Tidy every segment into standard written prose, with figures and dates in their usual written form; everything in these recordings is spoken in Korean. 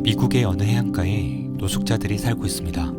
미국의 어느 해안가에 노숙자들이 살고 있습니다.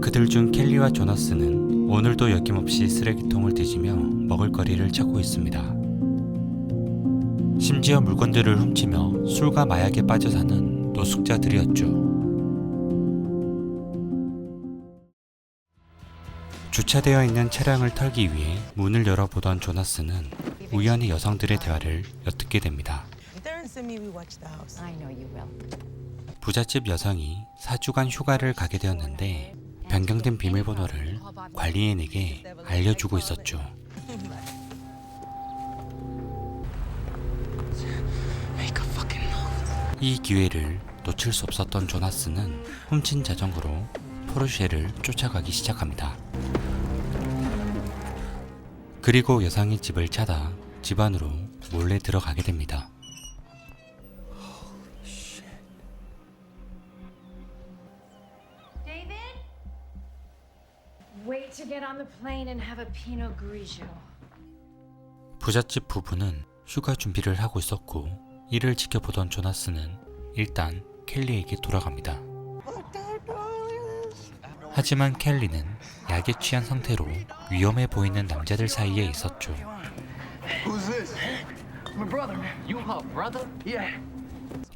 그들 중 켈리와 조나스는 오늘도 여김없이 쓰레기통을 뒤지며 먹을거리를 찾고 있습니다. 심지어 물건들을 훔치며 술과 마약에 빠져 사는 노숙자들이었죠. 주차되어 있는 차량을 털기 위해 문을 열어보던 조나스는 우연히 여성들의 대화를 엿듣게 됩니다. 부잣집 여성이 4주간 휴가를 가게 되었는데 변경된 비밀번호를 관리인에게 알려주고 있었죠. 이 기회를 놓칠 수 없었던 조나스는 훔친 자전거로 포르쉐를 쫓아가기 시작합니다. 그리고 여성의 집을 찾아 집 안으로 몰래 들어가게 됩니다. Wait to get on the plane and have a Pinot Grigio. 부잣집 부부는 휴가 준비를 하고 있었고 이를 지켜보던 조나스는 일단 켈리에게 돌아갑니다. 하지만 켈리는 약에 취한 상태로 위험해 보이는 남자들 사이에 있었죠.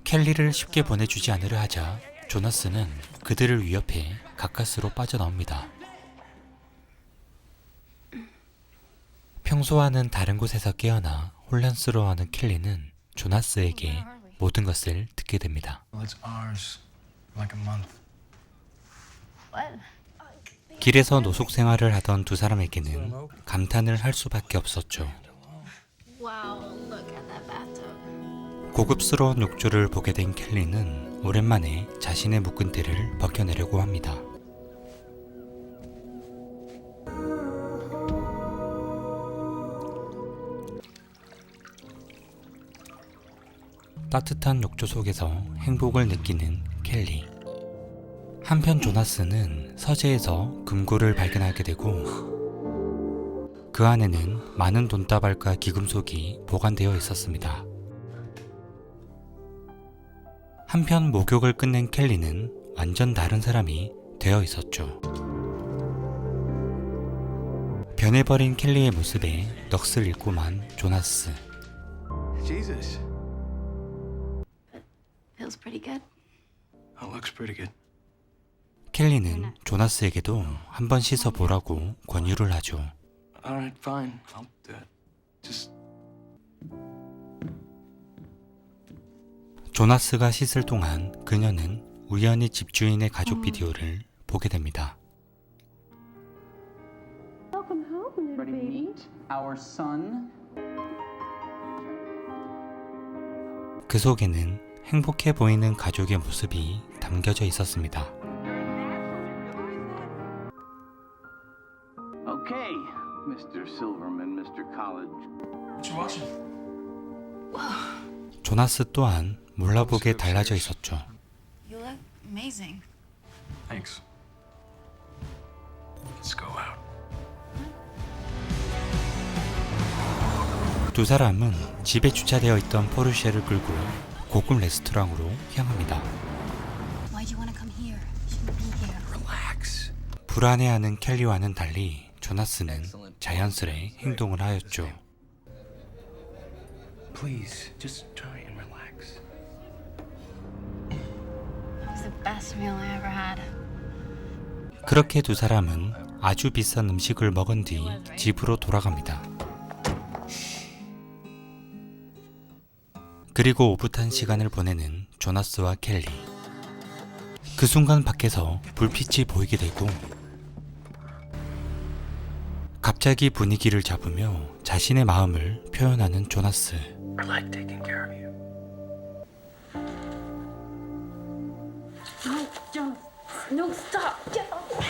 켈리를 쉽게 보내주지 않으려 하자 조나스는 그들을 위협해 가까스로 빠져나옵니다. 평소와는 다른 곳에서 깨어나 혼란스러워하는 켈리는 조나스에게 모든 것을 듣게 됩니다. 길에서 노숙 생활을 하던 두 사람에게는 감탄을 할 수밖에 없었죠. 고급스러운 욕조를 보게 된 켈리는 오랜만에 자신의 묶은 띠를 벗겨내려고 합니다. 따뜻한 욕조 속에서 행복을 느끼는 켈리. 한편 조나스는 서재에서 금고를 발견하게 되고 그 안에는 많은 돈다발과 기금속이 보관되어 있었습니다. 한편 목욕을 끝낸 켈리는 완전 다른 사람이 되어 있었죠. 변해버린 켈리의 모습에 넋을 잃고만 조나스. Jesus. Feels pretty good. Looks pretty good. 켈리는 조나스에게도 한번 씻어보라고 권유를 하죠. Alright, fine. I'll do it. Just 조나스가 씻을 동안 그녀는 우연히 집주인의 가족 비디오를 보게 됩니다. Ready to meet our son. 그 속에는 행복해 보이는 가족의 모습이 담겨져 있었습니다. Okay, Mr. Silverman, Mr. College. what you watching? 조나스 또한 몰라보게 달라져 있었죠. You look amazing. Thanks. Let's go out. 두 사람은 집에 주차되어 있던 포르쉐를 끌고 고급 레스토랑으로 향합니다. Why'd you want to come here? Shouldn't be here. Relax. 불안해하는 켈리와는 달리 조나스는 자연스레 행동을 하였죠. Please, just try and relax. It was the best meal I ever had. 그렇게 두 사람은 아주 비싼 음식을 먹은 뒤 집으로 돌아갑니다. 그리고 오붓한 시간을 보내는 조나스와 켈리. 그 순간 밖에서 불빛이 보이게 되고 갑자기 분위기를 잡으며 자신의 마음을 표현하는 조나스. I like taking care of you. No, stop. Get off.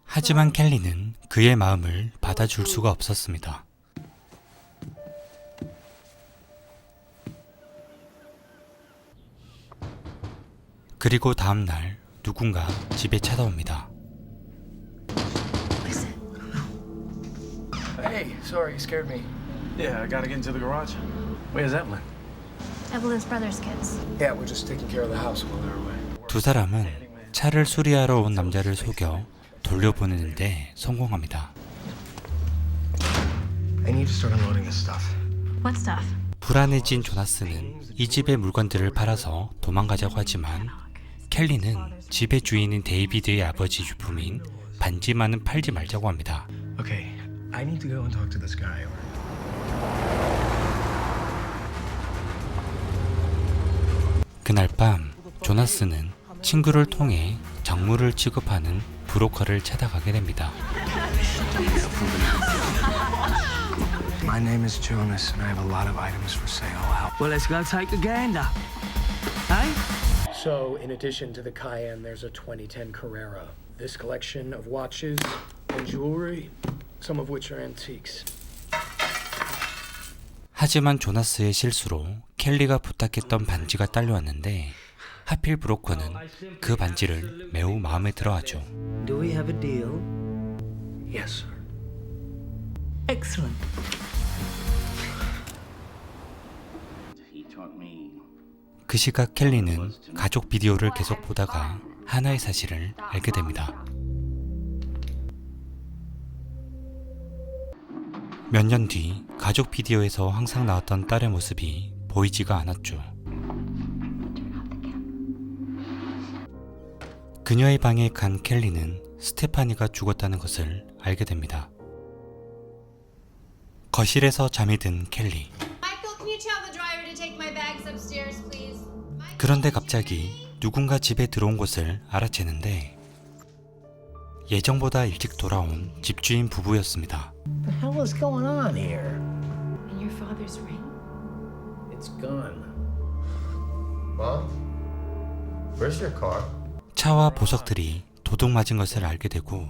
하지만 켈리는 그의 마음을 받아줄 수가 없었습니다. 그리고 다음 날 누군가 집에 찾아옵니다. Hey, sorry, you scared me. Yeah, I gotta get into the garage. Where's Evelyn? Evelyn's brother's kids. Yeah, we're just taking care of the house while they're away. 두 사람은 차를 수리하러 온 남자를 속여 돌려보내는데 성공합니다. I need to start unloading this stuff. What stuff? 불안해진 조나스는 이 집의 물건들을 팔아서 도망가자고 하지만 켈리는 집의 주인인 데이비드의 아버지 유품인 반지만은 팔지 말자고 합니다. Okay, I need to go and talk to this guy. 그날 밤 조나스는 친구를 통해 작물을 취급하는 브로커를 찾아가게 됩니다. My name is Jonas, and I have a lot of items for sale. Well, let's go take a gander. Hey? So, in addition to the Cayenne, there's a 2010 Carrera. This collection of watches and jewelry, some of which are antiques. 하지만 조나스의 실수로 켈리가 부탁했던 반지가 딸려왔는데 하필 브로커는 그 반지를 매우 마음에 들어하죠. Do we have a deal? Yes, sir. Excellent. 그 시각 켈리는 가족 비디오를 계속 보다가 하나의 사실을 알게 됩니다. 몇 년 뒤 가족 비디오에서 항상 나왔던 딸의 모습이 보이지가 않았죠. 그녀의 방에 간 켈리는 스테파니가 죽었다는 것을 알게 됩니다. 거실에서 잠이 든 켈리. Michael, can you tell the driver to take my bags upstairs, please? 그런데 갑자기 누군가 집에 들어온 것을 알아채는데 예정보다 일찍 돌아온 집주인 부부였습니다. The hell is going on here? And your father's ring? It's gone. Mom? Where's your car? 차와 보석들이 도둑 맞은 것을 알게 되고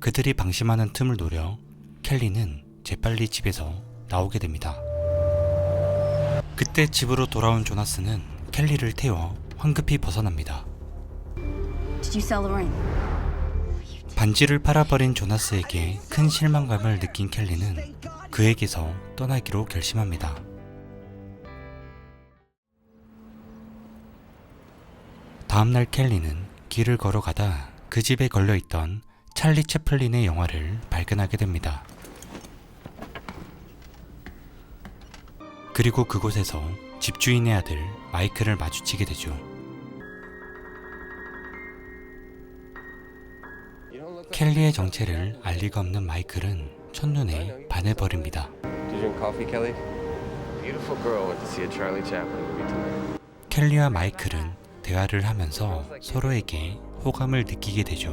그들이 방심하는 틈을 노려 켈리는 재빨리 집에서 나오게 됩니다. 그때 집으로 돌아온 조나스는 켈리를 태워 황급히 벗어납니다. Did you sell the ring? 반지를 팔아버린 조나스에게 큰 실망감을 느낀 켈리는 그에게서 떠나기로 결심합니다. 다음날 켈리는 길을 걸어가다 그 집에 걸려있던 찰리 채플린의 영화를 발견하게 됩니다. 그리고 그곳에서 집주인의 아들 마이클을 마주치게 되죠. 켈리의 정체를 알 리가 없는 마이클은 첫눈에 반해버립니다. Did you drink coffee, Kelly? Beautiful girl went to see a Charlie Chaplin movie tonight. 켈리와 마이클은 대화를 하면서 서로에게 호감을 느끼게 되죠.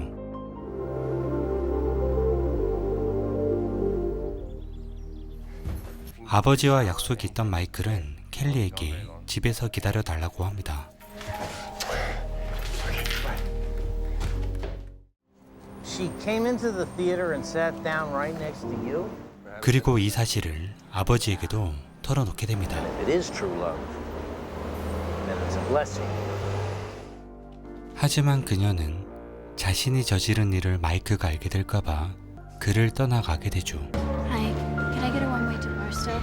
아버지와 약속이 있던 마이클은 켈리에게 집에서 기다려 달라고 합니다. She came into the theater and sat down right next to you? 그리고 이 사실을 아버지에게도 털어놓게 됩니다. It is true love. Then it's a blessing. 하지만 그녀는 자신이 저지른 일을 마이크가 알게 될까봐 그를 떠나가게 되죠. Hi, can I get a one-way to Barstow?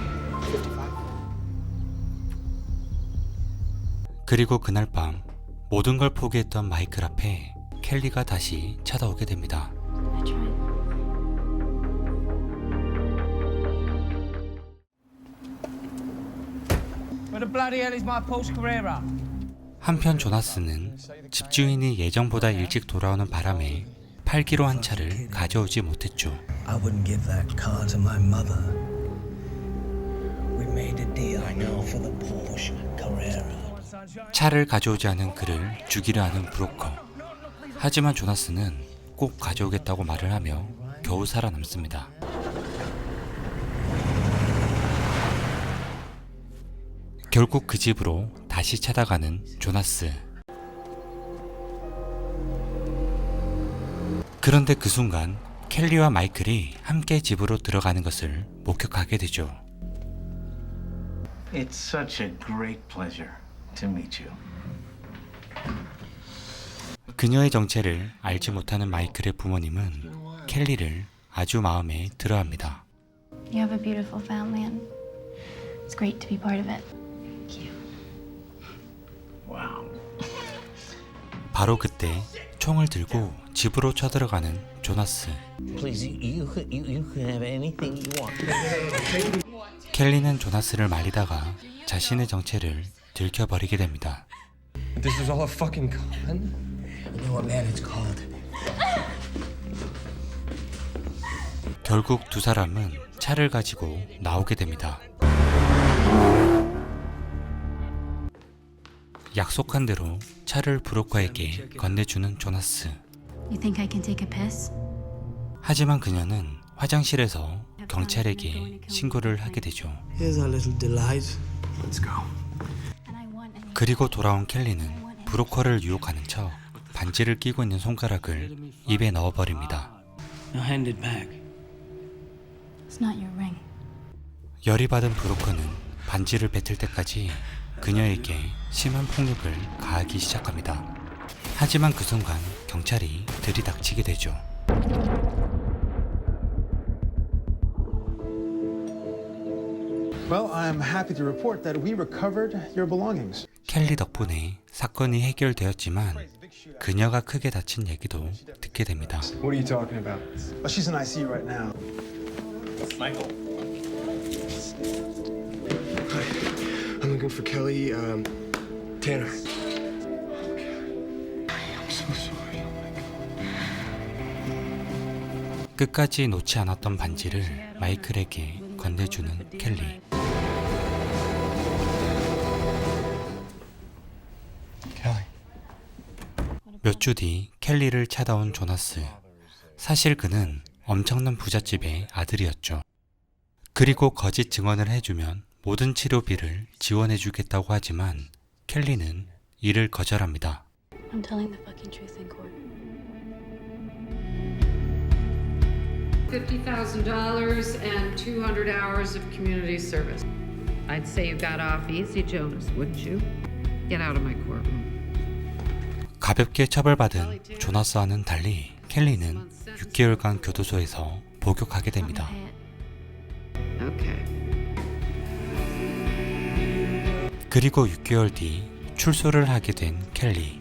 그리고 그날 밤 모든 걸 포기했던 마이클 앞에 켈리가 다시 찾아오게 됩니다. I tried. Where the bloody hell is my Porsche Carrera? 한편 조나스는 집주인이 예정보다 일찍 돌아오는 바람에 팔기로 한 차를 가져오지 못했죠. I wouldn't give that car to my mother. We made a deal for the Porsche Carrera. 차를 가져오지 않은 그를 죽이려 하는 브로커. 하지만 조나스는 꼭 가져오겠다고 말을 하며 겨우 살아남습니다. 결국 그 집으로 다시 찾아가는 조나스. 그런데 그 순간 켈리와 마이클이 함께 집으로 들어가는 것을 목격하게 되죠. It's such a great pleasure to meet you. 그녀의 정체를 알지 못하는 마이클의 부모님은 켈리를 아주 마음에 들어합니다. You have a beautiful family and it's great to be part of it. Thank you. 바로 그때 총을 들고 집으로 쳐들어가는 조나스. Please, you can have anything you want. 켈리는 조나스를 말리다가 자신의 정체를 들켜버리게 됩니다. This is all a fucking con? You know what man it's called? 결국 두 사람은 차를 가지고 나오게 됩니다. 약속한 대로 차를 브로커에게 건네주는 조나스. You think I can take a piss? 하지만 그녀는 화장실에서 경찰에게 신고를 하게 되죠. Here's our little delight. Let's go. And I want an 그리고 돌아온 켈리는 브로커를 유혹하는 척 반지를 끼고 있는 손가락을 입에 넣어버립니다. Now hand it back. It's not your ring. 열이 받은 브로커는 반지를 뱉을 때까지 그녀에게 심한 폭력을 가하기 시작합니다. 하지만 그 순간 경찰이 들이닥치게 되죠. Well, I'm happy to report that we recovered your belongings. 켈리 덕분에 사건이 해결되었지만 그녀가 크게 다친 얘기도 듣게 됩니다. What are you talking about? Well, she's in ICU right now. Michael. Hi. I'm looking for Kelly, Tanner. I'm so sorry. Oh my God. 끝까지 놓지 않았던 반지를 마이클에게 건네주는 켈리. Kelly. 몇 주 뒤 켈리를 찾아온 조나스. 사실 그는 엄청난 부잣집의 아들이었죠. 그리고 거짓 증언을 해주면 모든 치료비를 지원해주겠다고 하지만 켈리는 이를 거절합니다. I'm telling the fucking truth in court. $50,000 and 200 hours of community service. I'd say you got off easy, Jonas, wouldn't you? Get out of my courtroom. 가볍게 처벌받은 조나스와는 달리 켈리는 6개월간 교도소에서 복역하게 됩니다. Okay. 그리고 6개월 뒤 출소를 하게 된 켈리.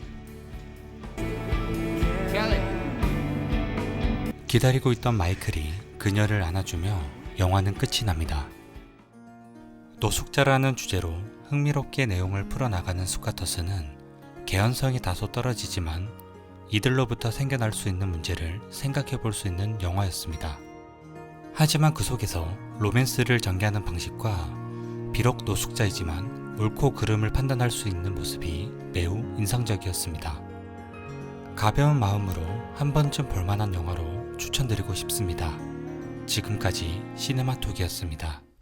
기다리고 있던 마이클이 그녀를 안아주며 영화는 끝이 납니다. 노숙자라는 주제로 흥미롭게 내용을 풀어나가는 스카터스는 개연성이 다소 떨어지지만 이들로부터 생겨날 수 있는 문제를 생각해 볼 수 있는 영화였습니다. 하지만 그 속에서 로맨스를 전개하는 방식과 비록 노숙자이지만 옳고 그름을 판단할 수 있는 모습이 매우 인상적이었습니다. 가벼운 마음으로 한 번쯤 볼만한 영화로 추천드리고 싶습니다. 지금까지 시네마톡이었습니다.